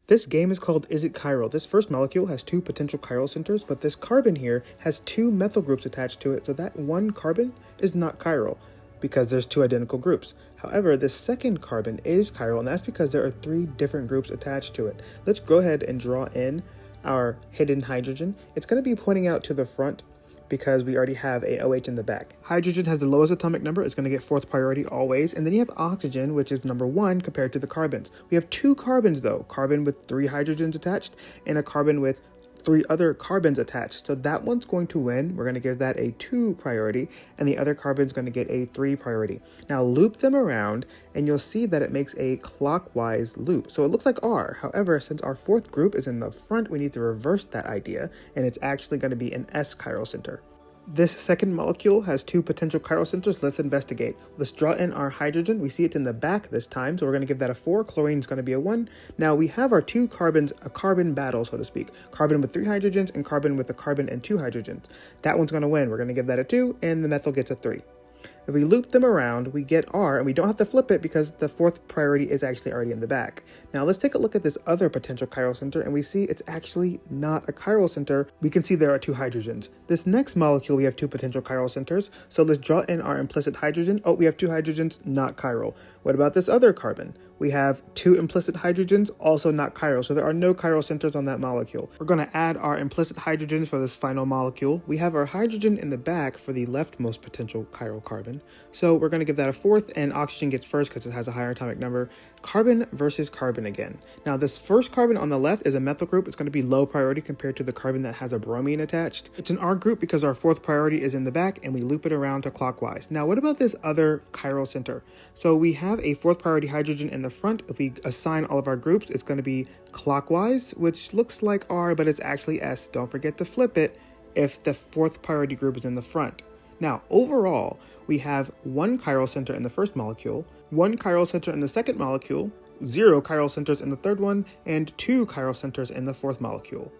This game is called Is It Chiral? This first molecule has two potential chiral centers, but this carbon here has two methyl groups attached to it, so that one carbon is not chiral because there's two identical groups. However, this second carbon is chiral, and that's because there are three different groups attached to it. Let's go ahead and draw in our hidden hydrogen. It's going to be pointing out to the front because we already have a OH in the back. Hydrogen has the lowest atomic number, it's going to get fourth priority always, and then you have oxygen, which is number 1 compared to the carbons. We have two carbons though, carbon with 3 hydrogens attached and a carbon with 3 other carbons attached. So that one's going to win. We're going to give that a 2 priority, and the other carbon's going to get a 3 priority. Now loop them around, and you'll see that it makes a clockwise loop. So it looks like R. However, since our fourth group is in the front, we need to reverse that idea, and it's actually going to be an S chiral center. This second molecule has two potential chiral centers. Let's investigate. Let's draw in our hydrogen. We see it's in the back this time, so we're going to give that a 4. Chlorine is going to be a 1. Now we have our two carbons, a carbon battle, so to speak. Carbon with 3 hydrogens and carbon with a carbon and 2 hydrogens. That one's going to win. We're going to give that a 2, and the methyl gets a 3. If we loop them around, we get R, and we don't have to flip it because the fourth priority is actually already in the back. Now let's take a look at this other potential chiral center, and we see it's actually not a chiral center. We can see there are 2 hydrogens. This next molecule, we have 2 potential chiral centers, so let's draw in our implicit hydrogen. Oh, we have 2 hydrogens, not chiral. What about this other carbon? We have 2 implicit hydrogens, also not chiral, so there are no chiral centers on that molecule. We're going to add our implicit hydrogens for this final molecule. We have our hydrogen in the back for the leftmost potential chiral carbon, so we're going to give that a 4th, and oxygen gets first because it has a higher atomic number. Carbon versus carbon again. Now this first carbon on the left is a methyl group. It's going to be low priority compared to the carbon that has a bromine attached. It's an R group because our fourth priority is in the back, and we loop it around to clockwise. Now what about this other chiral center? So we have a fourth priority hydrogen in the front. If we assign all of our groups, it's going to be clockwise, which looks like R, but it's actually S. Don't forget to flip it if the fourth priority group is in the front. Now, overall, we have 1 chiral center in the first molecule, 1 chiral center in the second molecule, 0 chiral centers in the third one, and 2 chiral centers in the fourth molecule.